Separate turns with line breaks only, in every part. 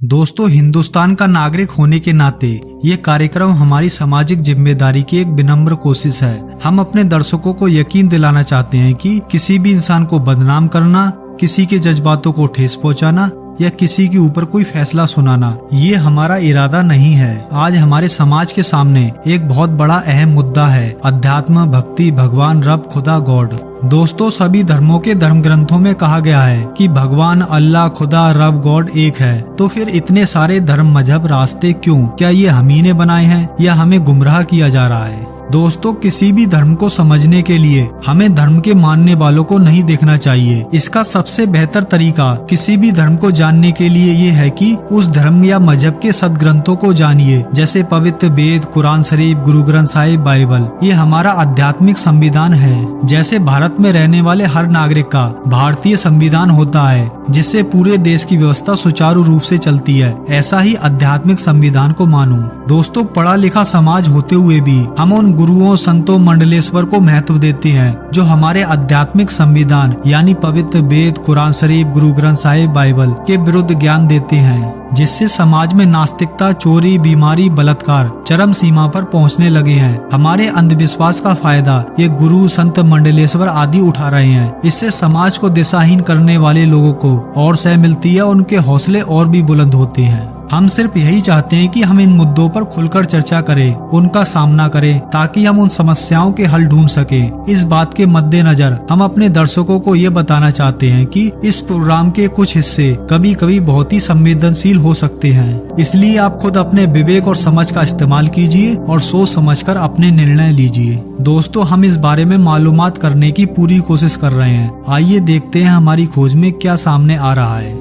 दोस्तों, हिंदुस्तान का नागरिक होने के नाते ये कार्यक्रम हमारी सामाजिक जिम्मेदारी की एक विनम्र कोशिश है। हम अपने दर्शकों को यकीन दिलाना चाहते हैं कि किसी भी इंसान को बदनाम करना, किसी के जज्बातों को ठेस पहुंचाना या किसी के ऊपर कोई फैसला सुनाना, ये हमारा इरादा नहीं है। आज हमारे समाज के सामने एक बहुत बड़ा अहम मुद्दा है, अध्यात्म, भक्ति, भगवान, रब, खुदा, गॉड। दोस्तों, सभी धर्मों के धर्म ग्रंथों में कहा गया है कि भगवान, अल्लाह, खुदा, रब, गॉड एक है। तो फिर इतने सारे धर्म, मजहब, रास्ते क्यों? क्या ये हम ही ने बनाए हैं या हमें गुमराह किया जा रहा है? दोस्तों, किसी भी धर्म को समझने के लिए हमें धर्म के मानने वालों को नहीं देखना चाहिए। इसका सबसे बेहतर तरीका किसी भी धर्म को जानने के लिए ये है कि उस धर्म या मजहब के सदग्रंथों को जानिए, जैसे पवित्र वेद, कुरान शरीफ, गुरु ग्रंथ साहिब, बाइबल। ये हमारा आध्यात्मिक संविधान है। जैसे भारत में रहने वाले हर नागरिक का भारतीय संविधान होता है, जिससे पूरे देश की व्यवस्था सुचारू रूप से चलती है, ऐसा ही आध्यात्मिक संविधान को मानो। दोस्तों, पढ़ा लिखा समाज होते हुए भी हम उन गुरुओं, संतों, मंडलेश्वर को महत्व देते हैं जो हमारे आध्यात्मिक संविधान यानी पवित्र वेद, कुरान शरीफ, गुरु ग्रंथ साहिब, बाइबल के विरुद्ध ज्ञान देते हैं, जिससे समाज में नास्तिकता, चोरी, बीमारी, बलात्कार चरम सीमा पर पहुंचने लगे हैं। हमारे अंधविश्वास का फायदा ये गुरु, संत, मंडलेश्वर आदि उठा रहे हैं। इससे समाज को दिशाहीन करने वाले लोगों को और सह मिलती है, उनके हौसले और भी बुलंद होते हैं। हम सिर्फ यही चाहते हैं कि हम इन मुद्दों पर खुलकर चर्चा करें, उनका सामना करें, ताकि हम उन समस्याओं के हल ढूंढ सकें। इस बात के मद्देनजर हम अपने दर्शकों को ये बताना चाहते हैं कि इस प्रोग्राम के कुछ हिस्से कभी कभी बहुत ही संवेदनशील हो सकते हैं। इसलिए आप खुद अपने विवेक और समझ का इस्तेमाल कीजिए और सोच समझकर अपने निर्णय लीजिए। दोस्तों, हम इस बारे में मालूमात करने की पूरी कोशिश कर रहे हैं। आइए देखते हैं हमारी खोज में क्या सामने आ रहा है।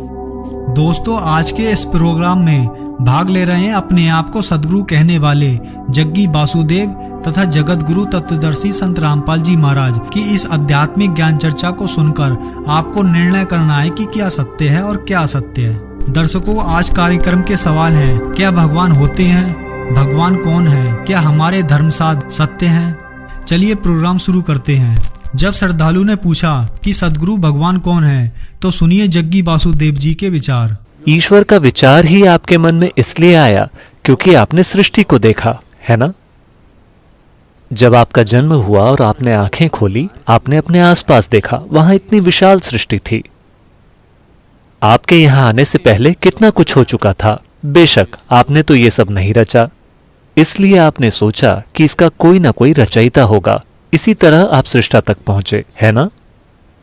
दोस्तों, आज के इस प्रोग्राम में भाग ले रहे हैं अपने आप को सदगुरु कहने वाले जग्गी वासुदेव तथा जगत गुरु तत्वदर्शी संत रामपाल जी महाराज की इस आध्यात्मिक ज्ञान चर्चा को सुनकर आपको निर्णय करना है कि क्या सत्य है और क्या असत्य है। दर्शकों, आज कार्यक्रम के सवाल हैं: क्या भगवान होते हैं? भगवान कौन है? क्या हमारे धर्मसाध सत्य हैं? चलिए प्रोग्राम शुरू करते हैं। जब श्रद्धालु ने पूछा कि सदगुरु भगवान कौन है, तो सुनिए जग्गी वासुदेव जी के विचार।
ईश्वर का विचार ही आपके मन में इसलिए आया क्योंकि आपने सृष्टि को देखा, है ना? जब आपका जन्म हुआ और आपने आंखें खोली, आपने अपने आसपास देखा, वहां इतनी विशाल सृष्टि थी। आपके यहां आने से पहले कितना कुछ हो चुका था। बेशक आपने तो ये सब नहीं रचा, इसलिए आपने सोचा कि इसका कोई ना कोई रचयिता होगा। इसी तरह आप सृष्टा तक पहुंचे, है ना?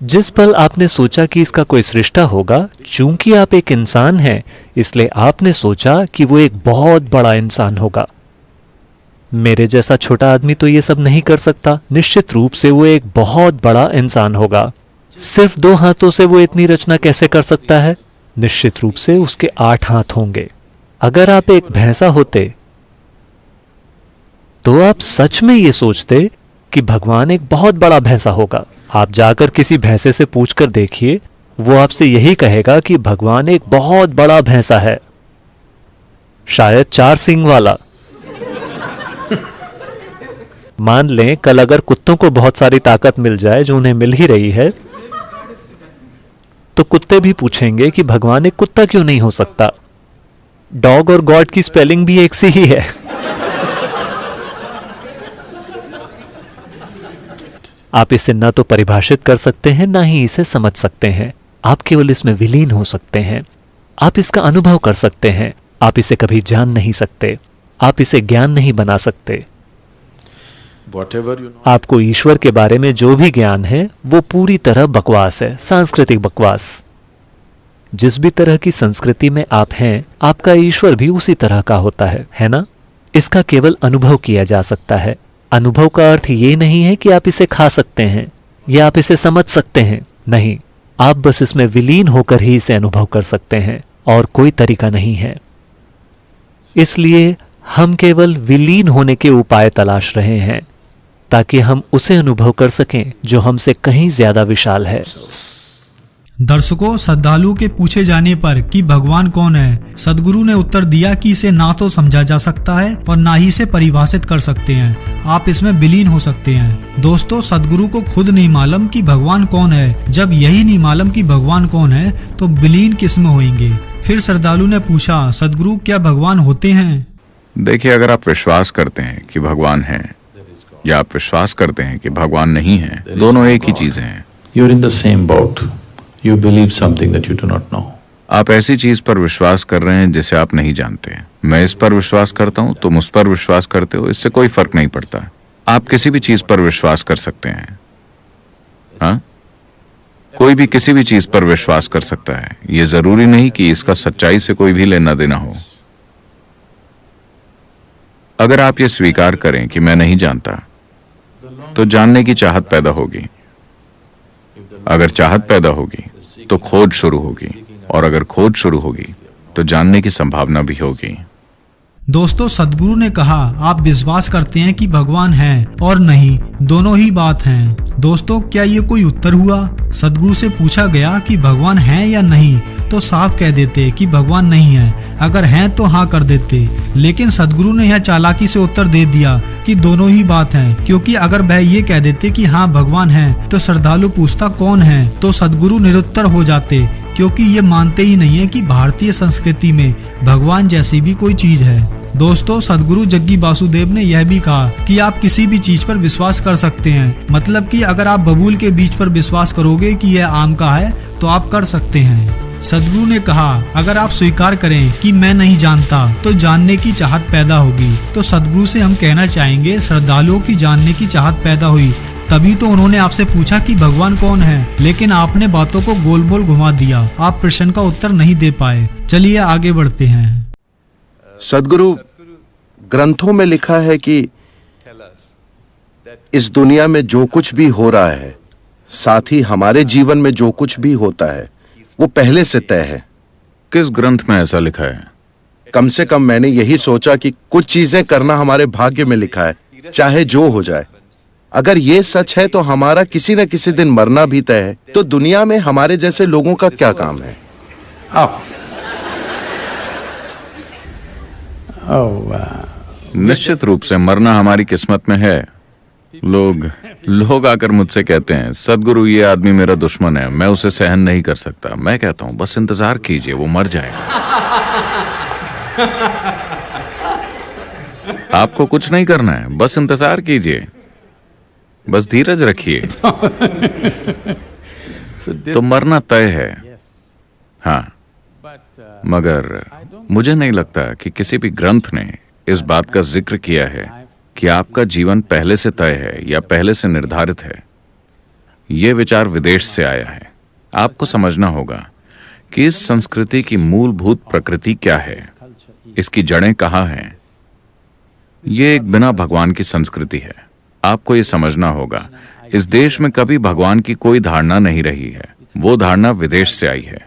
जिस पल आपने सोचा कि इसका कोई सृष्टा होगा, चूंकि आप एक इंसान हैं, इसलिए आपने सोचा कि वो एक बहुत बड़ा इंसान होगा। मेरे जैसा छोटा आदमी तो ये सब नहीं कर सकता, निश्चित रूप से वो एक बहुत बड़ा इंसान होगा। सिर्फ 2 हाथों से वो इतनी रचना कैसे कर सकता है? निश्चित रूप से उसके 8 हाथ होंगे। अगर आप एक भैंसा होते तो आप सच में ये सोचते कि भगवान एक बहुत बड़ा भैंसा होगा। आप जाकर किसी भैंसे से पूछकर देखिए, वो आपसे यही कहेगा कि भगवान एक बहुत बड़ा भैंसा है, शायद 4 सींग वाला। मान लें कल अगर कुत्तों को बहुत सारी ताकत मिल जाए, जो उन्हें मिल ही रही है, तो कुत्ते भी पूछेंगे कि भगवान एक कुत्ता क्यों नहीं हो सकता। डॉग और गॉड की स्पेलिंग भी एक सी ही है। आप इसे न तो परिभाषित कर सकते हैं, ना ही इसे समझ सकते हैं। आप केवल इसमें विलीन हो सकते हैं। आप इसका अनुभव कर सकते हैं। आप इसे कभी जान नहीं सकते। आप इसे ज्ञान नहीं बना सकते। आपको ईश्वर के बारे में जो भी ज्ञान है, वो पूरी तरह बकवास है, सांस्कृतिक बकवास। जिस भी तरह की संस्कृति में आप हैं, आपका ईश्वर भी उसी तरह का होता है ना? इसका केवल अनुभव किया जा सकता है। अनुभव का अर्थ ये नहीं है कि आप इसे खा सकते हैं या आप इसे समझ सकते हैं। नहीं, आप बस इसमें विलीन होकर ही इसे अनुभव कर सकते हैं, और कोई तरीका नहीं है। इसलिए हम केवल विलीन होने के उपाय तलाश रहे हैं, ताकि हम उसे अनुभव कर सकें जो हमसे कहीं ज्यादा विशाल है।
दर्शकों, श्रद्धालु के पूछे जाने पर कि भगवान कौन है, सदगुरु ने उत्तर दिया कि इसे ना तो समझा जा सकता है और ना ही इसे परिभाषित कर सकते हैं। आप इसमें विलीन हो सकते हैं। दोस्तों, सदगुरु को खुद नहीं मालूम कि भगवान कौन है। जब यही नहीं मालूम कि भगवान कौन है, तो विलीन किस में होंगे? फिर श्रद्धालु ने पूछा, सदगुरु क्या भगवान होते हैं?
देखिए, अगर आप विश्वास करते हैं कि भगवान है या आप विश्वास करते हैं कि भगवान नहीं है, दोनों एक ही चीजें हैं।
You're in the same boat. You believe something that you do not know.
आप ऐसी चीज पर विश्वास कर रहे हैं जिसे आप नहीं जानते। मैं इस पर विश्वास करता हूं, तुम उस पर विश्वास करते हो, इससे कोई फर्क नहीं पड़ता। आप किसी भी चीज पर विश्वास कर सकते हैं। हाँ, कोई भी किसी भी चीज पर विश्वास कर सकता है। यह जरूरी नहीं कि इसका सच्चाई से कोई भी लेना देना हो। अगर आप ये स्वीकार करें कि मैं नहीं जानता, तो जानने की चाहत पैदा होगी। अगर चाहत पैदा होगी तो खोज शुरू होगी, और अगर खोज शुरू होगी तो जानने की संभावना भी होगी।
दोस्तों, सदगुरु ने कहा, आप विश्वास करते हैं कि भगवान है और नहीं, दोनों ही बात हैं। दोस्तों, क्या ये कोई उत्तर हुआ? सदगुरु से पूछा गया कि भगवान है या नहीं, तो साफ कह देते कि भगवान नहीं है। अगर हैं तो हाँ कर देते, लेकिन सदगुरु ने यह चालाकी से उत्तर दे दिया कि दोनों ही बात हैं, क्योंकि अगर वह ये कह देते कि हाँ भगवान है, तो श्रद्धालु पूछता कौन है, तो सदगुरु निरुत्तर हो जाते, क्योंकि ये मानते ही नहीं है कि भारतीय संस्कृति में भगवान जैसी भी कोई चीज है। दोस्तों, सदगुरु जग्गी वासुदेव ने यह भी कहा कि आप किसी भी चीज पर विश्वास कर सकते हैं। मतलब कि अगर आप बबूल के बीज पर विश्वास करोगे कि यह आम का है, तो आप कर सकते हैं। सदगुरु ने कहा, अगर आप स्वीकार करें कि मैं नहीं जानता, तो जानने की चाहत पैदा होगी। तो सदगुरु से हम कहना चाहेंगे, श्रद्धालुओं की जानने की चाहत पैदा हुई, तभी तो उन्होंने आपसे पूछा कि भगवान कौन है, लेकिन आपने बातों को गोल मोल घुमा दिया। आप प्रश्न का उत्तर नहीं दे पाए। चलिए आगे बढ़ते हैं।
सदगुरु, ग्रंथों में लिखा है कि इस दुनिया में जो कुछ भी हो रहा है, साथ ही हमारे जीवन में जो कुछ भी होता है, वो पहले से तय है।
किस ग्रंथ में ऐसा लिखा है?
कम से कम मैंने यही सोचा कि कुछ चीजें करना हमारे भाग्य में लिखा है, चाहे जो हो जाए। अगर ये सच है तो हमारा किसी न किसी दिन मरना भी तय है। तो दुनिया में हमारे जैसे लोगों का क्या काम है?
निश्चित रूप से मरना हमारी किस्मत में है। लोग आकर मुझसे कहते हैं, सदगुरु ये आदमी मेरा दुश्मन है, मैं उसे सहन नहीं कर सकता। मैं कहता हूं, बस इंतजार कीजिए, वो मर जाएगा। आपको कुछ नहीं करना है, बस इंतजार कीजिए, बस धीरज रखिए। तो मरना तय है। हाँ, मगर मुझे नहीं लगता कि किसी भी ग्रंथ ने इस बात का जिक्र किया है कि आपका जीवन पहले से तय है या पहले से निर्धारित है। यह विचार विदेश से आया है। आपको समझना होगा कि इस संस्कृति की मूलभूत प्रकृति क्या है, इसकी जड़ें कहाँ हैं। यह एक बिना भगवान की संस्कृति है। आपको यह समझना होगा, इस देश में कभी भगवान की कोई धारणा नहीं रही है। वो धारणा विदेश से आई है।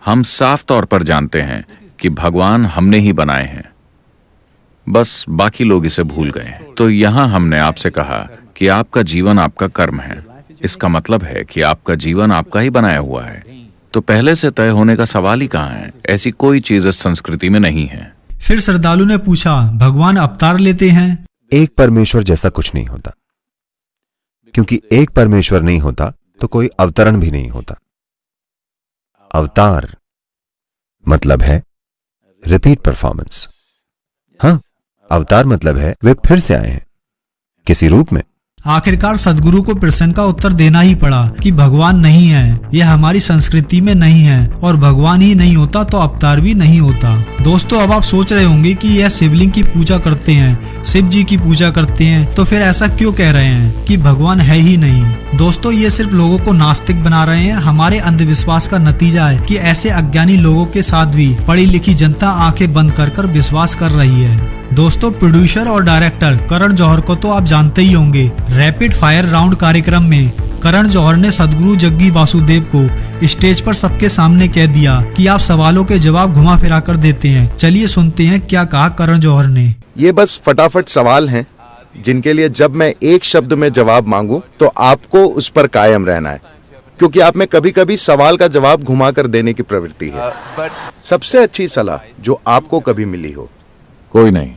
हम साफ तौर पर जानते हैं कि भगवान हमने ही बनाए हैं, बस बाकी लोग इसे भूल गए हैं। तो यहां हमने आपसे कहा कि आपका जीवन आपका कर्म है। इसका मतलब है कि आपका जीवन आपका ही बनाया हुआ है। तो पहले से तय होने का सवाल ही कहां है? ऐसी कोई चीज इस संस्कृति में नहीं है।
फिर श्रद्धालु ने पूछा, भगवान अवतार लेते हैं?
एक परमेश्वर जैसा कुछ नहीं होता, क्योंकि एक परमेश्वर नहीं होता तो कोई अवतरण भी नहीं होता। अवतार मतलब है रिपीट परफॉर्मेंस। हाँ, अवतार मतलब है वे फिर से आए हैं किसी रूप में।
आखिरकार सदगुरु को प्रश्न का उत्तर देना ही पड़ा कि भगवान नहीं है, यह हमारी संस्कृति में नहीं है, और भगवान ही नहीं होता तो अवतार भी नहीं होता। दोस्तों, अब आप सोच रहे होंगे कि यह शिवलिंग की पूजा करते हैं, शिव जी की पूजा करते हैं, तो फिर ऐसा क्यों कह रहे हैं कि भगवान है ही नहीं? दोस्तों, ये सिर्फ लोगों को नास्तिक बना रहे हैं। हमारे अंधविश्वास का नतीजा है कि ऐसे अज्ञानी लोगों के साथ भी पढ़ी लिखी जनता आंखें बंद कर विश्वास कर रही है। दोस्तों, प्रोड्यूसर और डायरेक्टर करण जौहर को तो आप जानते ही होंगे। रैपिड फायर राउंड कार्यक्रम में करण जौहर ने सदगुरु जग्गी वासुदेव को स्टेज पर सबके सामने कह दिया कि आप सवालों के जवाब घुमा फिरा कर देते हैं। चलिए सुनते हैं क्या कहा करण जौहर ने।
ये बस फटाफट सवाल हैं जिनके लिए जब मैं एक शब्द में जवाब मांगूं तो आपको उस पर कायम रहना है, क्योंकि आप में कभी कभी सवाल का जवाब घुमा कर देने की प्रवृत्ति है। सबसे अच्छी सलाह जो आपको कभी मिली हो?
कोई नहीं।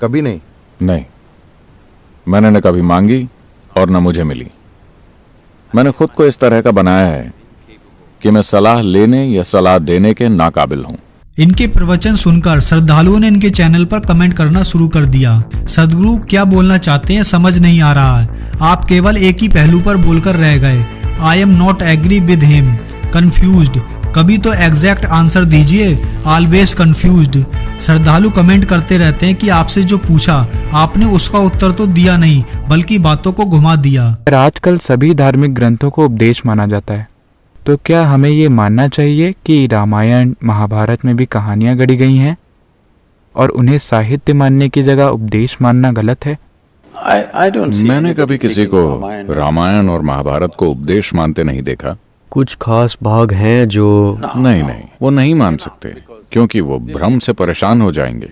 कभी नहीं?
नहीं, मैंने न कभी मांगी और न मुझे मिली। मैंने खुद को इस तरह का बनाया है कि मैं सलाह लेने या सलाह देने के नाकाबिल हूं।
इनके प्रवचन सुनकर श्रद्धालुओं ने इनके चैनल पर कमेंट करना शुरू कर दिया। सदगुरु क्या बोलना चाहते हैं समझ नहीं आ रहा है। आप केवल एक ही पहलू पर बोलकर रह गए। I am not agree with him, confused. कभी तो एग्जैक्ट आंसर दीजिए, ऑलवेज कंफ्यूज्ड। श्रद्धालु कमेंट करते रहते हैं कि आपसे जो पूछा आपने उसका उत्तर तो दिया नहीं बल्कि बातों को घुमा दिया।
आजकल सभी धार्मिक ग्रंथों को उपदेश माना जाता है, तो क्या हमें ये मानना चाहिए कि रामायण महाभारत में भी कहानियां गढ़ी गई हैं और उन्हें साहित्य मानने की जगह उपदेश मानना गलत है?
मैंने कभी किसी को रामायण और महाभारत को उपदेश मानते नहीं देखा।
कुछ खास भाग हैं जो
नहीं, वो नहीं मान सकते क्योंकि वो भ्रम से परेशान हो जाएंगे।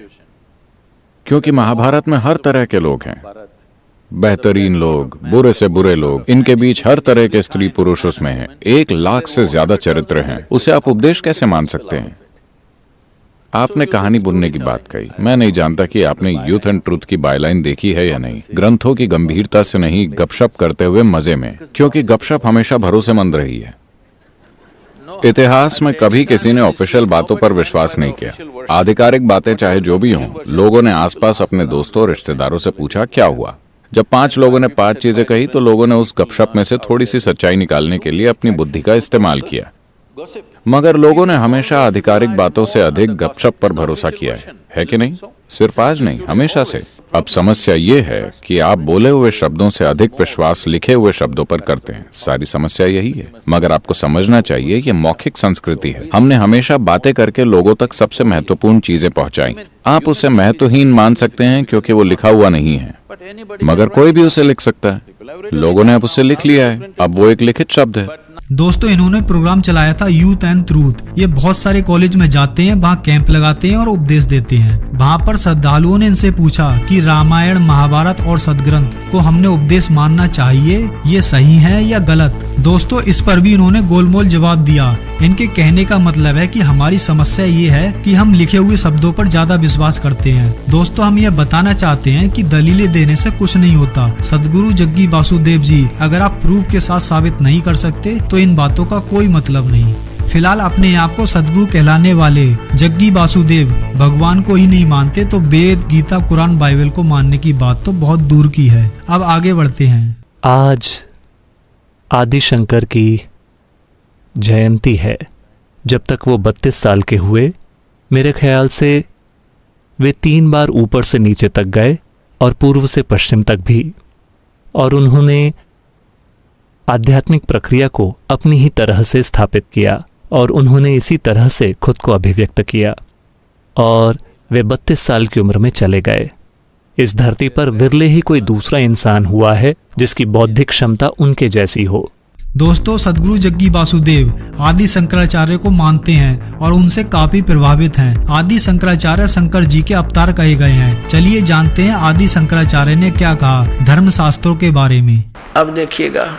क्योंकि महाभारत में हर तरह के लोग हैं, बेहतरीन लोग, बुरे से बुरे लोग, इनके बीच हर तरह के स्त्री पुरुष उसमें हैं। 1 लाख से ज्यादा चरित्र हैं, उसे आप उपदेश कैसे मान सकते हैं? आपने कहानी बुनने की बात कही। मैं नहीं जानता कि आपने यूथ एंड ट्रूथ की बायलाइन देखी है या नहीं। ग्रंथों की गंभीरता से नहीं, गपशप करते हुए मजे में, क्योंकि गपशप हमेशा भरोसेमंद रही है। इतिहास में कभी किसी ने ऑफिशियल बातों पर विश्वास नहीं किया। आधिकारिक बातें चाहे जो भी हों, लोगों ने आसपास अपने दोस्तों और रिश्तेदारों से पूछा क्या हुआ। जब 5 लोगों ने 5 चीजें कही तो लोगों ने उस गपशप में से थोड़ी सी सच्चाई निकालने के लिए अपनी बुद्धि का इस्तेमाल किया। मगर लोगों ने हमेशा आधिकारिक बातों से अधिक गपशप पर भरोसा किया है कि नहीं? सिर्फ आज नहीं, हमेशा से। अब समस्या ये है कि आप बोले हुए शब्दों से अधिक विश्वास लिखे हुए शब्दों पर करते हैं। सारी समस्या यही है। मगर आपको समझना चाहिए ये मौखिक संस्कृति है। हमने हमेशा बातें करके लोगों तक सबसे महत्वपूर्ण चीजें पहुंचाई। आप उसे महत्वहीन मान सकते हैं क्योंकि वो लिखा हुआ नहीं है, मगर कोई भी उसे लिख सकता है। लोगों ने अब उसे लिख लिया है, अब वो एक लिखित शब्द है।
दोस्तों, इन्होंने प्रोग्राम चलाया था यूथ एंड ट्रूथ। ये बहुत सारे कॉलेज में जाते हैं, वहाँ कैंप लगाते हैं और उपदेश देते हैं। वहाँ पर श्रद्धालुओं ने इनसे पूछा कि रामायण, महाभारत और सदग्रंथ को हमने उपदेश मानना चाहिए, ये सही है या गलत? दोस्तों, इस पर भी इन्होंने गोलमोल जवाब दिया। इनके कहने का मतलब है कि हमारी समस्या ये है कि हम लिखे हुए शब्दों पर ज्यादा विश्वास करते हैं। दोस्तों, हम ये बताना चाहते हैं कि दलीलें देने से कुछ नहीं होता। सदगुरु जग्गी वासुदेव जी, अगर आप प्रूफ के साथ साबित नहीं कर सकते तो इन बातों का कोई मतलब नहीं। फिलहाल अपने आप को सदगुरु कहलाने वाले जग्गी वासुदेव भगवान को ही नहीं मानते तो वेद, गीता, कुरान, बाइबल को मानने की बात तो बहुत दूर की है। अब आगे बढ़ते हैं।
आज आदि शंकर की जयंती है। जब तक वो 32 साल के हुए, मेरे ख्याल से वे 3 बार ऊपर से नीचे तक गए और पूर्व से पश्चिम तक भी, और उन्होंने आध्यात्मिक प्रक्रिया को अपनी ही तरह से स्थापित किया और उन्होंने इसी तरह से खुद को अभिव्यक्त किया और वे 32 साल की उम्र में चले गए। इस धरती पर विरले ही कोई दूसरा इंसान हुआ है जिसकी बौद्धिक क्षमता उनके जैसी हो।
दोस्तों, सदगुरु जग्गी वासुदेव आदि शंकराचार्य को मानते हैं और उनसे काफी प्रभावित हैं। आदि शंकराचार्य शंकर जी के अवतार कहे गए हैं। चलिए जानते हैं आदि शंकराचार्य ने क्या कहा धर्म शास्त्रों के बारे में।
अब देखिएगा,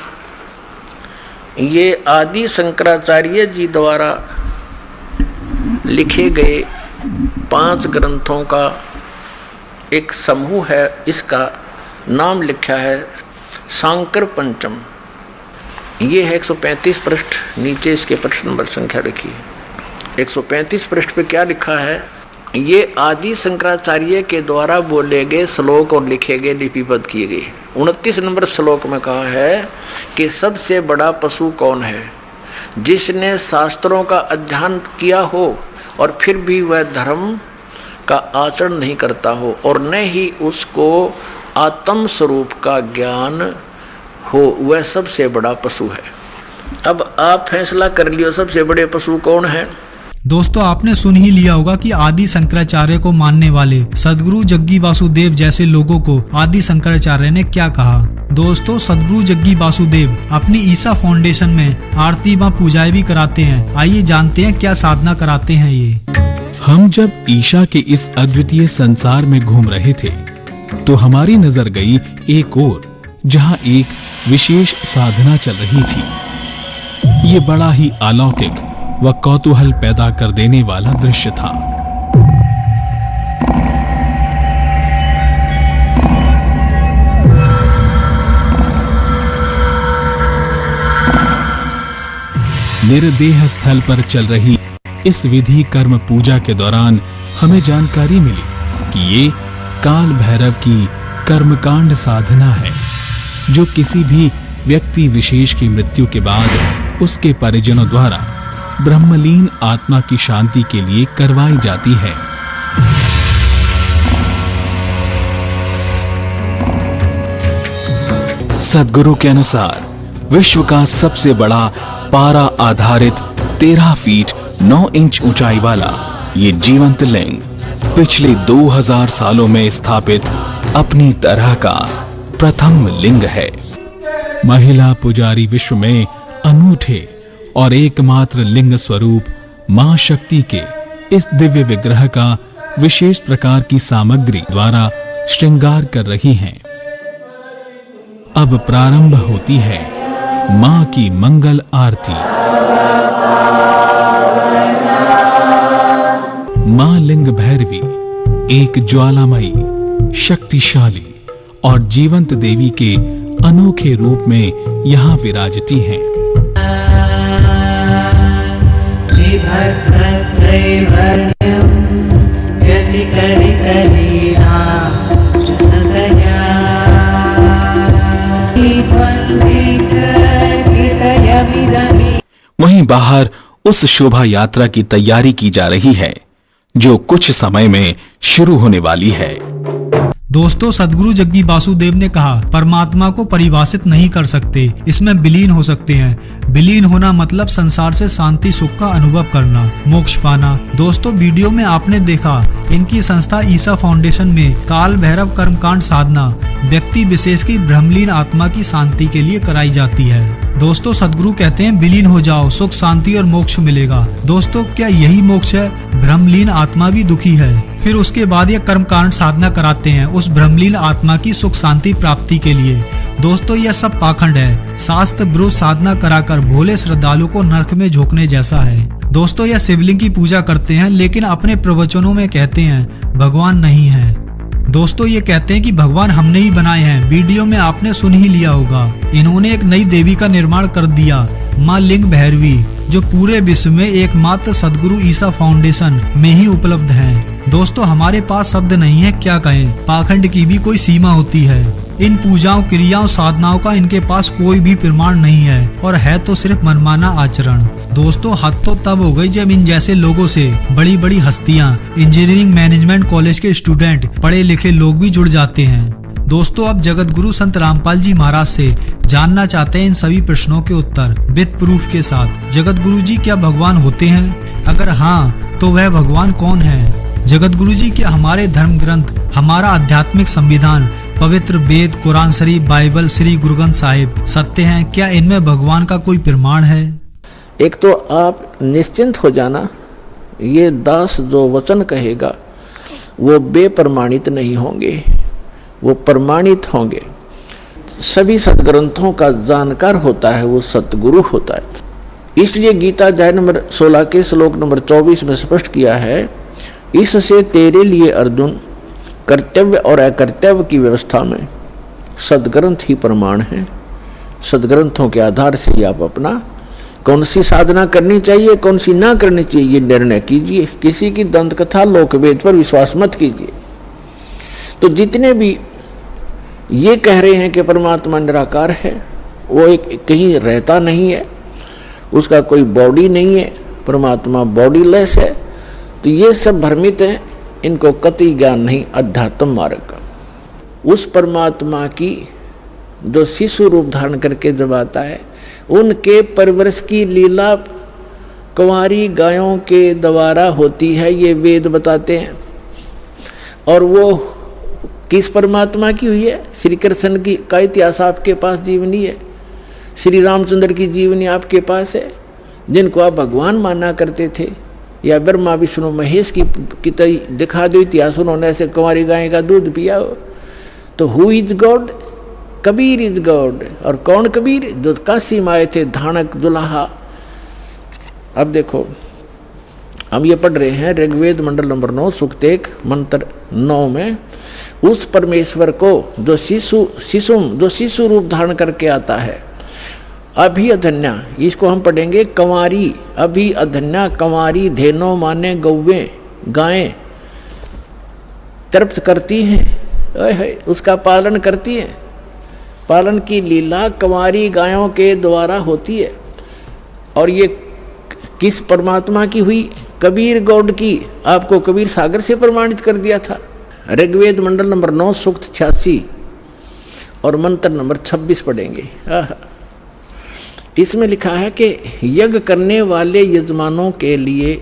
ये आदि शंकराचार्य जी द्वारा लिखे गए 5 ग्रंथों का एक समूह है। इसका नाम लिखा है शांकर पंचम। ये है 135 पृष्ठ, नीचे इसके पृष्ठ नंबर संख्या लिखी है। 135 पृष्ठ पे क्या लिखा है? ये आदि शंकराचार्य के द्वारा बोले गए श्लोक और लिखे गए, लिपिबद्ध किए गए। 29 नंबर श्लोक में कहा है कि सबसे बड़ा पशु कौन है? जिसने शास्त्रों का अध्ययन किया हो और फिर भी वह धर्म का आचरण नहीं करता हो और न ही उसको आत्म स्वरूप का ज्ञान हो, वह सबसे बड़ा पशु है। अब आप फैसला कर लियो, सबसे बड़े पशु कौन है?
दोस्तों, आपने सुन ही लिया होगा कि आदि शंकराचार्य को मानने वाले सदगुरु जग्गी वासुदेव जैसे लोगों को आदि शंकराचार्य ने क्या कहा। दोस्तों, सदगुरु जग्गी वासुदेव अपनी ईसा फाउंडेशन में आरती व पूजाएं भी कराते हैं। आइए जानते हैं क्या साधना कराते हैं ये।
हम जब ईशा के इस अद्वितीय संसार में घूम रहे थे तो हमारी नजर गई एक ओर, जहां एक विशेष साधना चल रही थी। ये बड़ा ही अलौकिक व कौतूहल पैदा कर देने वाला दृश्य था। निर्देह स्थल पर चल रही इस विधि कर्म पूजा के दौरान हमें जानकारी मिली कि ये काल भैरव की कर्मकांड साधना है, जो किसी भी व्यक्ति विशेष की मृत्यु के बाद उसके परिजनों द्वारा ब्रह्मलीन आत्मा की शांति के लिए करवाई जाती है। सद्गुरु के अनुसार विश्व का सबसे बड़ा पारा आधारित 13 फीट 9 इंच ऊंचाई वाला ये जीवंत लिंग पिछले 2000 सालों में स्थापित अपनी तरह का प्रथम लिंग है। महिला पुजारी विश्व में अनूठे और एकमात्र लिंग स्वरूप मां शक्ति के इस दिव्य विग्रह का विशेष प्रकार की सामग्री द्वारा श्रृंगार कर रही हैं। अब प्रारंभ होती है मां की मंगल आरती। मां लिंग भैरवी एक ज्वालामयी, शक्तिशाली और जीवंत देवी के अनोखे रूप में यहाँ विराजती हैं। वहीं बाहर उस शोभा यात्रा की तैयारी की जा रही है, जो कुछ समय में शुरू होने वाली है।
दोस्तों, सदगुरु जग्गी वासुदेव ने कहा, परमात्मा को परिभाषित नहीं कर सकते, इसमें विलीन हो सकते हैं। विलीन होना मतलब संसार से शांति सुख का अनुभव करना, मोक्ष पाना। दोस्तों, वीडियो में आपने देखा इनकी संस्था ईसा फाउंडेशन में काल भैरव कर्मकांड साधना व्यक्ति विशेष की ब्रह्मलीन आत्मा की शांति के लिए कराई जाती है। दोस्तों, सदगुरु कहते हैं विलीन हो जाओ, सुख शांति और मोक्ष मिलेगा। दोस्तों, क्या यही मोक्ष है? ब्रह्मलीन आत्मा भी दुखी है, फिर उसके बाद ये कर्मकांड साधना कराते हैं उस ब्रह्मलीन आत्मा की सुख शांति प्राप्ति के लिए। दोस्तों, यह सब पाखंड है, शास्त्र विरुद्ध साधना कराकर भोले श्रद्धालु को नरक में झोंकने जैसा है। दोस्तों, यह शिवलिंग की पूजा करते हैं, लेकिन अपने प्रवचनों में कहते हैं भगवान नहीं है। दोस्तों, ये कहते हैं कि भगवान हमने ही बनाए हैं। वीडियो में आपने सुन ही लिया होगा, इन्होंने एक नई देवी का निर्माण कर दिया, मां लिंग भैरवी, जो पूरे विश्व में एकमात्र सदगुरु ईसा फाउंडेशन में ही उपलब्ध है। दोस्तों, हमारे पास शब्द नहीं है, क्या कहें, पाखंड की भी कोई सीमा होती है। इन पूजाओं, क्रियाओं, साधनाओं का इनके पास कोई भी प्रमाण नहीं है और है तो सिर्फ मनमाना आचरण। दोस्तों, हद तो तब हो गई जब इन जैसे लोगों से बड़ी बड़ी हस्तियां, इंजीनियरिंग मैनेजमेंट कॉलेज के स्टूडेंट, पढ़े लिखे लोग भी जुड़ जाते हैं। दोस्तों, अब जगत गुरु संत रामपाल जी महाराज से जानना चाहते हैं इन सभी प्रश्नों के उत्तर विद प्रूफ के साथ। जगत गुरु जी, क्या भगवान होते हैं? अगर हाँ, तो वह भगवान कौन है? जगत गुरु जी, क्या हमारे धर्म ग्रंथ, हमारा आध्यात्मिक संविधान, पवित्र वेद, कुरान शरीफ, बाइबल, श्री गुरु ग्रंथ साहिब सत्य हैं? क्या इनमें भगवान का कोई प्रमाण है?
एक तो आप निश्चिंत हो जाना, ये दास जो वचन कहेगा वो बेप्रमाणित नहीं होंगे, वो प्रमाणित होंगे। सभी सदग्रंथों का जानकार होता है वो सतगुरु होता है। इसलिए गीता अध्याय नंबर 16 के श्लोक नंबर 24 में स्पष्ट किया है, इससे तेरे लिए अर्जुन कर्तव्य और अकर्तव्य की व्यवस्था में सदग्रंथ ही प्रमाण है। सदग्रंथों के आधार से ही आप अपना कौन सी साधना करनी चाहिए, कौन सी ना करनी चाहिए, ये निर्णय कीजिए। किसी की दंत कथा लोकवेद पर विश्वास मत कीजिए। तो जितने भी ये कह रहे हैं कि परमात्मा निराकार है, वो एक कहीं रहता नहीं है, उसका कोई बॉडी नहीं है, परमात्मा बॉडीलेस है, तो ये सब भ्रमित हैं, इनको कतई ज्ञान नहीं अध्यात्म मार्ग का। उस परमात्मा की जो शिशु रूप धारण करके जब आता है, उनके परवरिश की लीला कुंवारी गायों के द्वारा होती है, ये वेद बताते हैं। और वो किस परमात्मा की हुई है? श्री कृष्ण की का इतिहास आपके पास जीवनी है, श्री रामचंद्र की जीवनी आपके पास है, जिनको आप भगवान माना करते थे, या ब्रह्मा विष्णु महेश की दिखा दो इतिहास, उन्होंने ऐसे कुंवारी गाय का दूध पिया हो। तो who is God? Kabir is God. और कौन कबीर? जो काशी में आए थे, धानक दुल्हा। अब देखो, हम ये पढ़ रहे हैं ऋग्वेद मंडल नंबर 9 सूक्त 1 मंत्र 9 में, उस परमेश्वर को जो शिशु रूप धारण करके आता है, अभी अधन्या, इसको हम पढ़ेंगे कंवारी। अभी अधन्या कंवारी, धेनो माने गौवें, गायें तृप्त करती हैं, उसका पालन करती हैं। पालन की लीला कंवारी गायों के द्वारा होती है। और ये किस परमात्मा की हुई? कबीर गौड़ की। आपको कबीर सागर से प्रमाणित कर दिया था। ऋग्वेद मंडल नंबर 9 सूक्त 86 और मंत्र नंबर 26 पढ़ेंगे। इसमें लिखा है कि यज्ञ करने वाले यजमानों के लिए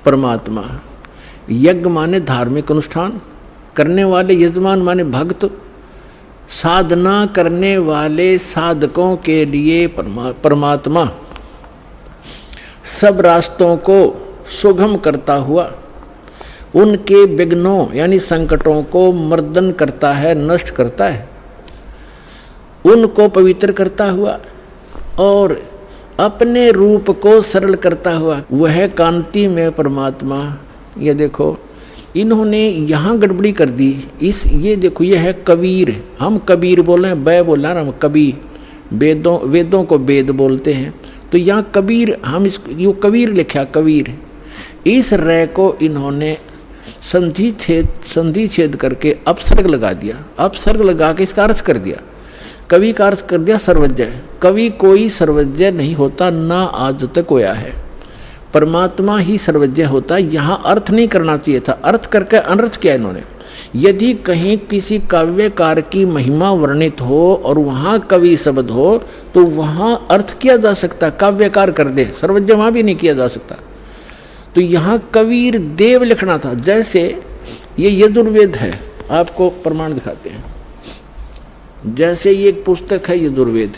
परमात्मा, यज्ञ माने धार्मिक अनुष्ठान, करने वाले यजमान माने भक्त, साधना करने वाले साधकों के लिए परमात्मा सब रास्तों को सुगम करता हुआ उनके विघ्नों यानी संकटों को मर्दन करता है, नष्ट करता है, उनको पवित्र करता हुआ और अपने रूप को सरल करता हुआ वह कांति में परमात्मा। ये देखो इन्होंने यहाँ गड़बड़ी कर दी। ये देखो ये है कबीर, हम कबीर बोले हैं, बै बोला हम कबीर, वेदों को वेद बोलते हैं, तो यहाँ कबीर हम इसको कबीर लिखा कबीर। इस रै को इन्होंने संधि छेद करके अपसर्ग लगा दिया, अपसर्ग लगा के इसका अर्थ कर दिया, कवि का अर्थ कर दिया सर्वज्ञ। कवि कोई सर्वज्ञ नहीं होता, ना आज तक होया है, परमात्मा ही सर्वज्ञ होता है। यहाँ अर्थ नहीं करना चाहिए था, अर्थ करके अनर्थ किया इन्होंने। यदि कहीं किसी काव्यकार की महिमा वर्णित हो और वहाँ कवि शब्द हो तो वहाँ अर्थ किया जा सकता, काव्यकार कर दे, सर्वज्ञ वहाँ भी नहीं किया जा सकता। तो यहाँ कबीर देव लिखना था। जैसे ये यजुर्वेद है, आपको प्रमाण दिखाते हैं। जैसे ये एक पुस्तक है यजुर्वेद,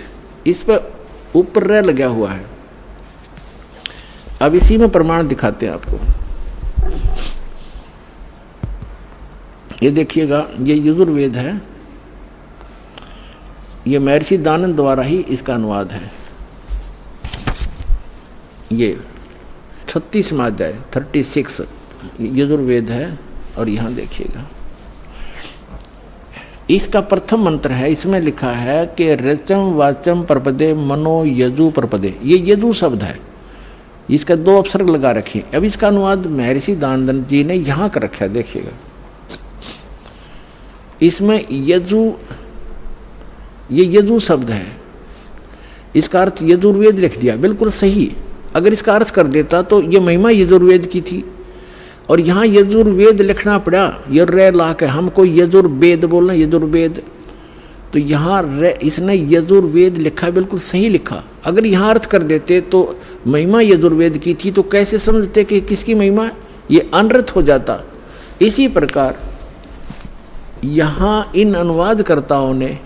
इस पर ऊपर रे लगा हुआ है। अब इसी में प्रमाण दिखाते हैं आपको। ये देखिएगा, ये यजुर्वेद है, ये महर्षि दानंद द्वारा ही इसका अनुवाद है। ये 36वां अध्याय 36 यजुर्वेद है। और यहाँ देखिएगा, इसका प्रथम मंत्र है, इसमें लिखा है कि रचम वाचम प्रपदे मनो यजु प्रपदे। ये यजु शब्द है, इसका 2 अपसर्ग लगा रखे। अब इसका अनुवाद महर्षि दानंद जी ने यहाँ कर रखा है, देखिएगा। इसमें यजु, ये यजु शब्द है, इसका अर्थ यजुर्वेद लिख दिया, बिल्कुल सही। अगर इसका अर्थ कर देता तो ये महिमा यजुर्वेद की थी, और यहाँ यजुर्वेद लिखना पड़ा, ये रे ला के। हमको यजुर्वेद बोलना, यजुर्वेद, तो यहाँ इसने यजुर्वेद लिखा, बिल्कुल सही लिखा। अगर यहाँ अर्थ कर देते तो महिमा यजुर्वेद की थी, तो कैसे समझते कि किसकी महिमा? ये अनर्थ हो जाता। इसी प्रकार यहाँ इन अनुवादकर्ताओं ने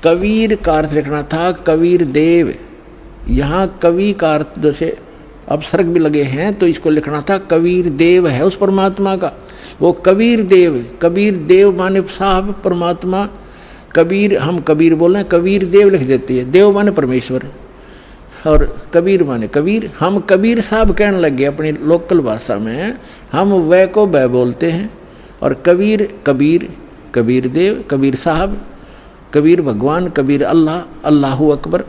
कबीर का अर्थ लिखना था कबीर देव। यहाँ कवि का अर्थ जैसे अपसर्ग भी लगे हैं, तो इसको लिखना था कबीर देव है उस परमात्मा का, वो कबीर देव। कबीर देव माने साहब परमात्मा, कबीर हम कबीर बोल रहे हैं, कबीर देव लिख देती है, देव माने परमेश्वर और कबीर माने कबीर। हम कबीर साहब कहने लगे अपनी लोकल भाषा में, हम वह को वह बोलते हैं, और कबीर कबीर, कबीर देव, कबीर साहब, कबीर भगवान, कबीर अल्लाह, अल्लाहू अकबर।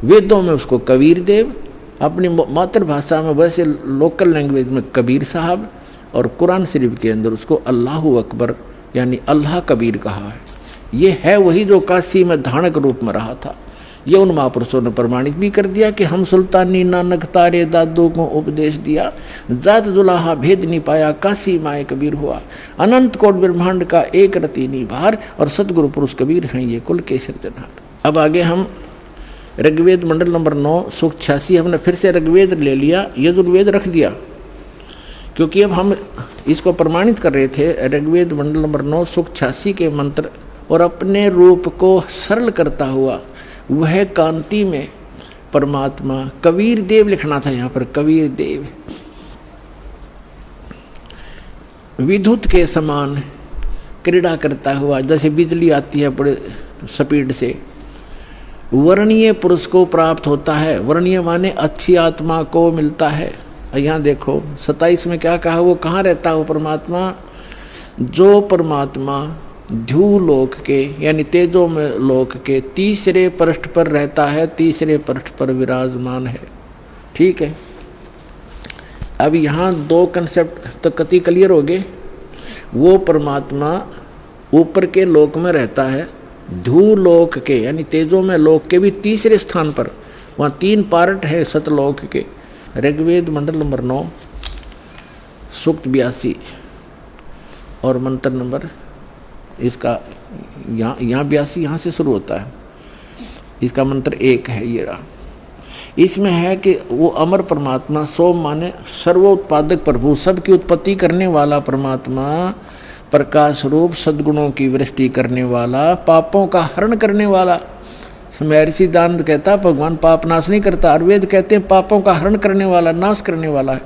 वेदों में उसको कबीर देव, अपनी मातृभाषा में वैसे लोकल लैंग्वेज में कबीर साहब, और कुरान शरीफ के अंदर उसको अल्लाहू अकबर यानी अल्लाह कबीर कहा है। ये है वही जो काशी में धानक रूप में रहा था। ये उन महापुरुषों ने प्रमाणित भी कर दिया कि हम सुल्तानी नानक तारे दादू को उपदेश दिया, जात जुलाहा भेद नहीं पाया, काशी माए कबीर हुआ, अनंत कोट ब्रह्मांड का एक रति निभार, और सतगुरु पुरुष कबीर हैं ये कुल के सिरजनहार। अब आगे हम ऋग्वेद मंडल नंबर 9 सूक्त 86, हमने फिर से ऋग्वेद ले लिया, यजुर्वेद रख दिया, क्योंकि अब हम इसको प्रमाणित कर रहे थे। ऋग्वेद मंडल नंबर 9 सूक्त 86 के मंत्र, और अपने रूप को सरल करता हुआ वह कांति में परमात्मा, कबीर देव लिखना था यहाँ पर, कबीर देव। विद्युत के समान क्रीड़ा करता हुआ, जैसे बिजली आती है बड़े स्पीड से, वर्णीय पुरुष को प्राप्त होता है। वर्णीय माने अच्छी आत्मा को मिलता है। यहाँ देखो 27 में क्या कहा, वो कहाँ रहता है वो परमात्मा? जो परमात्मा ध्रुव लोक के यानी तेजो में लोक के तीसरे पृष्ठ पर रहता है, तीसरे पृष्ठ पर विराजमान है। ठीक है, अब यहाँ दो कंसेप्ट तो कति क्लियर हो गए। वो परमात्मा ऊपर के लोक में रहता है, ध्रुव लोक के यानी तेजो में लोक के भी तीसरे स्थान पर। वहाँ 3 पार्ट है सतलोक के। ऋग्वेद मंडल नंबर 9 सूक्त 82 और मंत्र नंबर इसका यहाँ 82 यहाँ से शुरू होता है। इसका मंत्र 1 है ये रहा। इसमें है कि वो अमर परमात्मा, सोम माने सर्वोत्पादक प्रभु, सबकी उत्पत्ति करने वाला परमात्मा, प्रकाश रूप सद्गुणों की वृष्टि करने वाला, पापों का हरण करने वाला। महर्षि दानंद कहता भगवान पाप नाश नहीं करता, और वेद कहते हैं पापों का हरण करने वाला, नाश करने वाला है।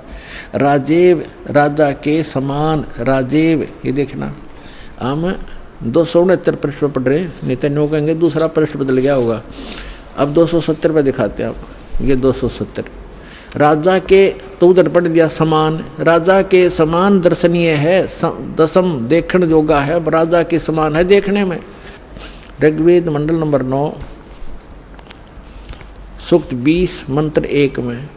राजेव, राजा के समान राजेव। ये देखना हम 269 पृष्ठ पर पढ़ रहे हैं, नहीं तो नो कहेंगे दूसरा पृष्ठ बदल गया होगा। अब 270 पर दिखाते हैं आप, ये 270। राजा के तो उधर पढ़ दिया समान, राजा के समान दर्शनीय है, दसम देखण योगा है, राजा के समान है देखने में। ऋग्वेद मंडल नंबर 9 सूक्त 20 मंत्र 1 में,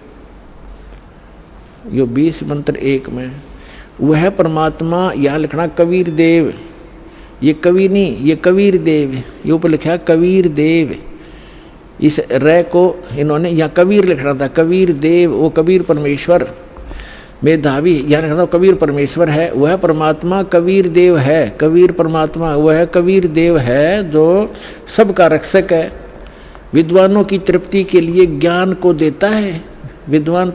यो 20 मंत्र 1 में वह परमात्मा, यहाँ लिखना कबीर देव, ये कवि नहीं, ये कबीर देव, ये ऊपर लिखा कबीर देव। इस रे को इन्होंने यहाँ कबीर लिखना था, कबीर देव, वो कबीर परमेश्वर मेधावी, यहाँ लिखना था कबीर परमेश्वर है। वह परमात्मा कबीर देव है, कबीर परमात्मा वह कबीर देव है जो सबका रक्षक है, विद्वानों की तृप्ति के लिए ज्ञान को देता है। विद्वान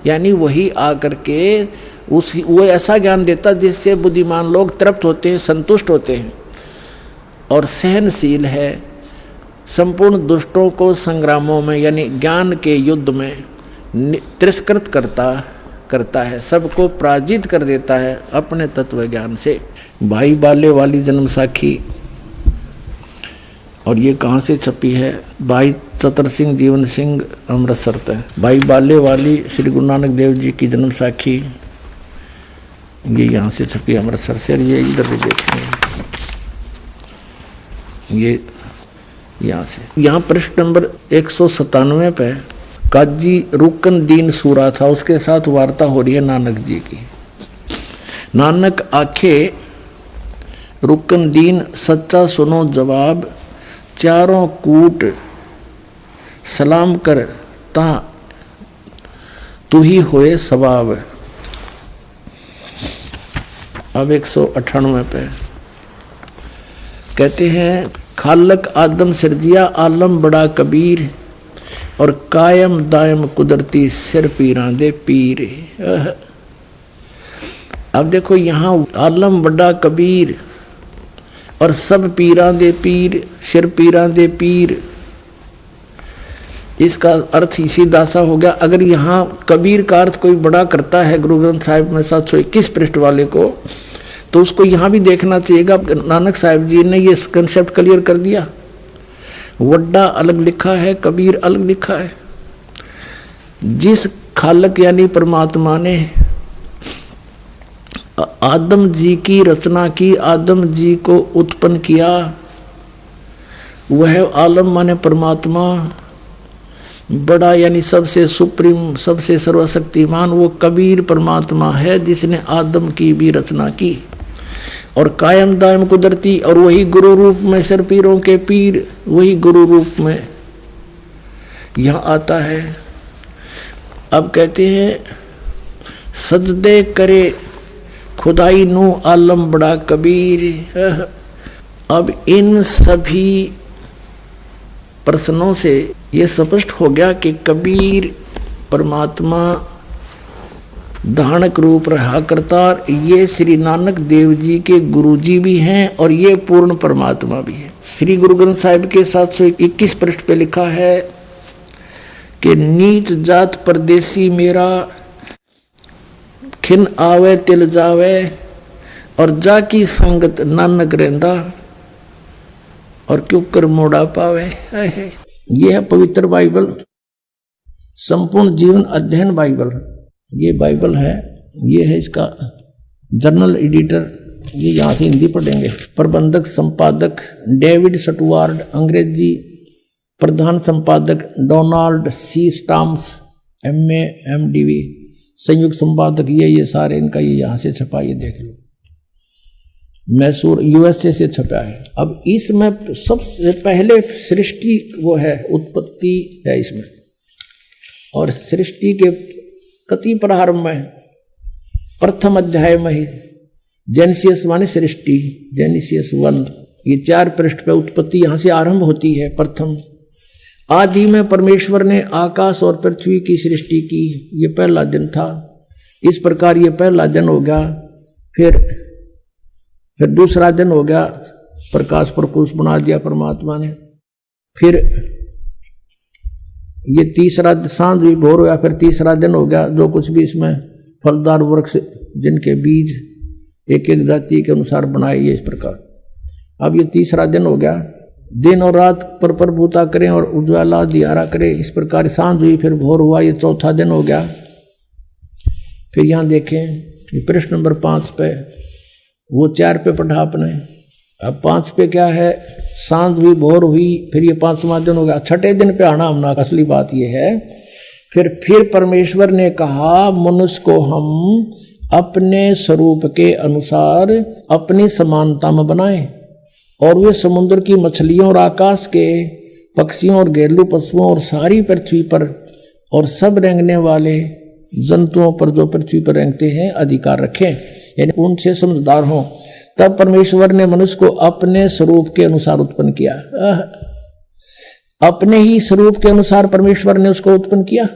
यानी वही आकर के वो ऐसा ज्ञान देता जिससे बुद्धिमान लोग तृप्त होते हैं, संतुष्ट होते हैं। और सहनशील है, संपूर्ण दुष्टों को संग्रामों में यानी ज्ञान के युद्ध में तिरस्कृत करता है, सबको पराजित कर देता है अपने तत्व ज्ञान से। भाई बाले वाली जन्म साखी, और ये कहाँ से छपी है? भाई चतर सिंह जीवन सिंह अमृतसर से। भाई बाले वाली श्री गुरु नानक देव जी की जन्म साखी, ये यहाँ से छपी अमृतसर से। और ये इधर भी देखेंगे, ये यहाँ से, यहाँ पृष्ठ नंबर 197 पे काजी रुकन दीन सूरा था, उसके साथ वार्ता हो रही है नानक जी की। नानक आखे रुकन दीन सच्चा सुनो जवाब, चारों कूट सलाम कर ता तू ही होए सवाब। अब 198 पे कहते हैं खालक आदम सिरजिया आलम बड़ा कबीर, और कायम दायम कुदरती सिर पीरां दे पीर। अब देखो यहाँ आलम बड़ा कबीर और सब पीरां दे पीर, सिर पीरां दे पीर, इसका अर्थ इसी दासा हो गया। अगर यहाँ कबीर का अर्थ कोई बड़ा करता है गुरु ग्रंथ साहिब में 721 पृष्ठ वाले को, तो उसको यहाँ भी देखना चाहिएगा। नानक साहिब जी ने ये कंसेप्ट क्लियर कर दिया। वड्डा अलग लिखा है, कबीर अलग लिखा है। जिस खालक यानी परमात्मा ने आदम जी की रचना की, आदम जी को उत्पन्न किया, वह आलम माने परमात्मा बड़ा यानी सबसे सुप्रीम, सबसे सर्वशक्तिमान, वो कबीर परमात्मा है जिसने आदम की भी रचना की। और कायम दायम कुदरती, और वही गुरु रूप में सिर पीरों के पीर, वही गुरु रूप में यहाँ आता है। अब कहते हैं सजदे करे खुदाई नु आलम बड़ा कबीर। अब इन सभी प्रश्नों से ये स्पष्ट हो गया कि कबीर परमात्मा धारणक रूप रहा करता, ये श्री नानक देव जी के गुरु जी भी हैं और ये पूर्ण परमात्मा भी है। श्री गुरु ग्रंथ साहिब के 721 पृष्ठ पे लिखा है कि नीच जात परदेसी मेरा, खिन आवे तिल जावे, और जाकी संगत नानक रहंदा, और क्यों कर मोड़ा पावे। ये है पवित्र बाइबल, संपूर्ण जीवन अध्ययन बाइबल। ये बाइबल है, ये है इसका जर्नल एडिटर ये यहाँ से हिंदी पढ़ेंगे। प्रबंधक संपादक डेविड स्टुअर्ट, अंग्रेजी प्रधान संपादक Donald C Stamps, MA MDV, संयुक्त संपादक ये सारे इनका ये यहाँ से छपा, ये देख लो, मैसूर USA से छपा है। अब इसमें सबसे पहले सृष्टि वो है, उत्पत्ति है इसमें, और सृष्टि के कति प्रारंभ में प्रथम अध्याय में ही जेनेसिस माने सृष्टि, जेनेसिस 1, ये 4 पृष्ठ पे उत्पत्ति यहाँ से आरंभ होती है। प्रथम आदि में परमेश्वर ने आकाश और पृथ्वी की सृष्टि की, ये पहला दिन था। इस प्रकार ये पहला दिन हो गया। फिर दूसरा दिन हो गया, प्रकाश प्रकुश बना दिया परमात्मा ने। फिर ये तीसरा सांझ भी भोर हो गया, फिर तीसरा दिन हो गया। जो कुछ भी इसमें फलदार वृक्ष जिनके बीज एक एक जाति के अनुसार बनाए, ये इस प्रकार। अब ये तीसरा दिन हो गया। दिन और रात पर प्रभुता करें और उज्ज्वला दियारा करें, इस प्रकार सांझ हुई, फिर भोर हुआ, ये चौथा दिन हो गया। फिर यहाँ देखें पृष्ठ नंबर 5 पे, वो 4 पे पढ़ा आपने, अब 5 पे क्या है, सांझ हुई भोर हुई, फिर ये 5वां दिन हो गया। छठे दिन पे आना हमना, असली बात ये है। फिर परमेश्वर ने कहा मनुष्य को हम अपने स्वरूप के अनुसार अपनी समानता में बनाएं, और वे समुद्र की मछलियों और आकाश के पक्षियों और घरेलू पशुओं और सारी पृथ्वी पर और सब रेंगने वाले जंतुओं पर जो पृथ्वी पर रेंगते हैं अधिकार रखें, यानी उनसे समझदार हों। तब परमेश्वर ने मनुष्य को अपने स्वरूप के अनुसार उत्पन्न किया। अपने ही स्वरूप के अनुसार परमेश्वर ने उसको उत्पन्न किया,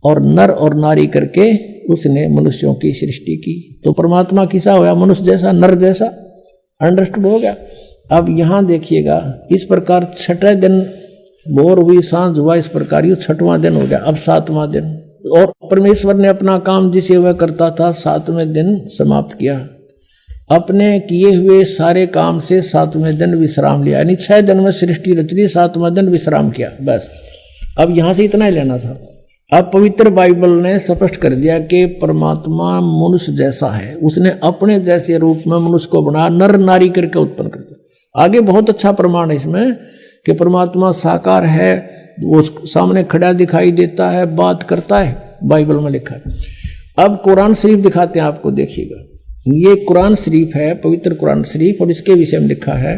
और नर और नारी करके उसने मनुष्यों की सृष्टि की। तो परमात्मा किसा होया, मनुष्य जैसा, नर जैसा, अंडरस्टूड हो गया। अब यहां देखिएगा, इस प्रकार छठे दिन भोर हुई, सांझ हुआ, इस प्रकार ये 6वां दिन हो गया। अब 7वां दिन, और परमेश्वर ने अपना काम जिसे वह करता था 7वें दिन समाप्त किया। अपने किए हुए सारे काम से 7वें दिन विश्राम लिया, यानी 6 दिन में सृष्टि रच ली, 7वां दिन विश्राम किया, बस। अब यहां से इतना ही लेना था। अब पवित्र बाइबल ने स्पष्ट कर दिया कि परमात्मा मनुष्य जैसा है, उसने अपने जैसे रूप में मनुष्य को बना, नर नारी करके उत्पन्न कर दिया। आगे बहुत अच्छा प्रमाण है इसमें कि परमात्मा साकार है, वो सामने खड़ा दिखाई देता है, बात करता है, बाइबल में लिखा है। अब कुरान शरीफ दिखाते हैं आपको, देखिएगा। ये कुरान शरीफ है, पवित्र कुरान शरीफ, और इसके विषय में लिखा है।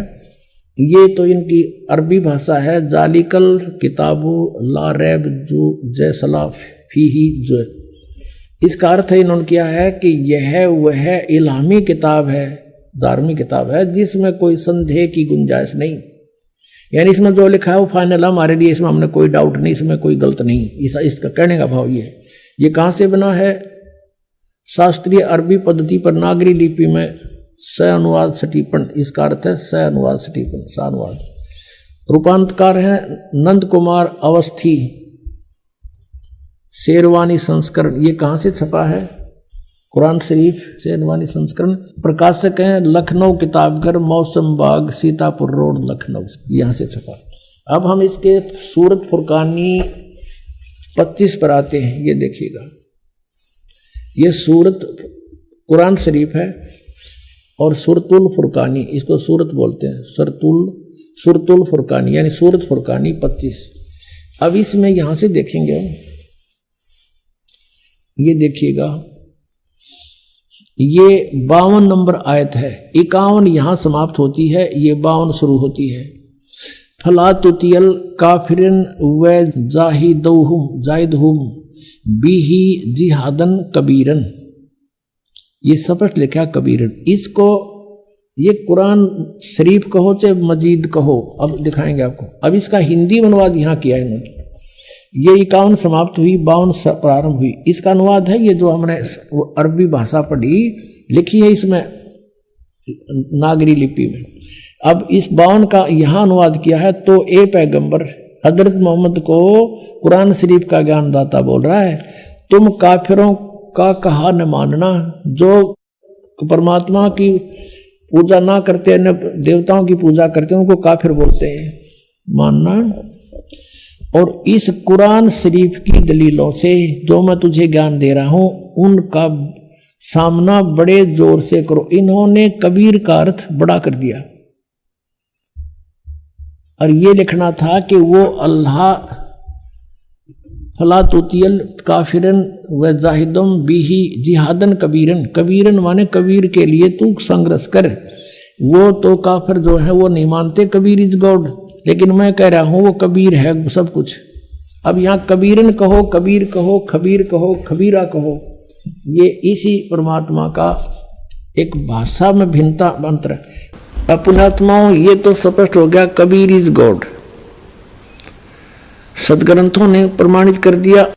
ये तो इनकी अरबी भाषा है, जालिकल किताबु ला रैब जो जैसला फीही जो। इसका अर्थ इन्होंने किया है कि यह वह इल्हामी किताब है, धार्मिक किताब है, जिसमें कोई संदेह की गुंजाइश नहीं, यानी इसमें जो लिखा है वो फाइनल हमारे लिए, इसमें हमने कोई डाउट नहीं, इसमें कोई गलत नहीं। इसका कहने का भाव ये कहाँ से बना है, शास्त्रीय अरबी पद्धति पर नागरी लिपि में स अनुवाद सटीपन, इसका अर्थ है स अनुवाद सटीपन, स अनुवाद। रूपांतकार है नंद कुमार अवस्थी, शेरवानी संस्करण। ये कहाँ से छपा है, कुरान शरीफ शेरवानी संस्करण। प्रकाशक हैं लखनऊ किताबघर, मौसम बाग, सीतापुर रोड, लखनऊ, यहाँ से छपा। अब हम इसके सूरत फुरकानी 25 पर आते हैं। ये देखिएगा, ये सूरत कुरान शरीफ है, और सुरतुल फुरकानी, इसको सूरत बोलते हैं, सुरतुल फुरकानी, यानी सूरत फुरकानी 25। अब इसमें यहां से देखेंगे, ये देखिएगा, ये 52 नंबर आयत है, 51 यहां समाप्त होती है, ये 52 शुरू होती है। फला तुतियल काफिरन व जाहिदहुम बिही जिहादन कबीरन, ये स्पष्ट लिखा कबीरन। इसको ये कुरान शरीफ कहो चाहे मजीद कहो, अब दिखाएंगे आपको। अब इसका हिंदी अनुवाद यहाँ किया है इन्होंने। ये 51 समाप्त हुई, 52 प्रारंभ हुई, इसका अनुवाद है ये जो हमने अरबी भाषा पढ़ी, लिखी है इसमें नागरी लिपि में। अब इस 52 का यहाँ अनुवाद किया है। तो ए पैगंबर हजरत मोहम्मद को कुरान शरीफ का ज्ञानदाता बोल रहा है, तुम काफिरों का कहा न मानना, जो परमात्मा की पूजा ना करते, न देवताओं की पूजा करते, उनको काफिर बोलते हैं, मानना। और इस कुरान शरीफ की दलीलों से जो मैं तुझे ज्ञान दे रहा हूं, उनका सामना बड़े जोर से करो। इन्होंने कबीर का अर्थ बड़ा कर दिया और ये लिखना था कि वो अल्लाह फला तुतियल काफिरन व जाहिदम बिही जिहादन कबीरन, कबीरन माने कबीर के लिए तू संघर्ष कर। वो तो काफिर जो है वो नहीं मानते कबीर इज गॉड, लेकिन मैं कह रहा हूं वो कबीर है सब कुछ। अब यहाँ कबीरन कहो, कबीर कहो, खबीर कहो, खबीरा कहो, ये इसी परमात्मा का एक भाषा में भिन्नता मंत्र। अपनात्माओं ये तो स्पष्ट हो गया कबीर इज गॉड, सदग्रंथों ने प्रमाणित कर दिया।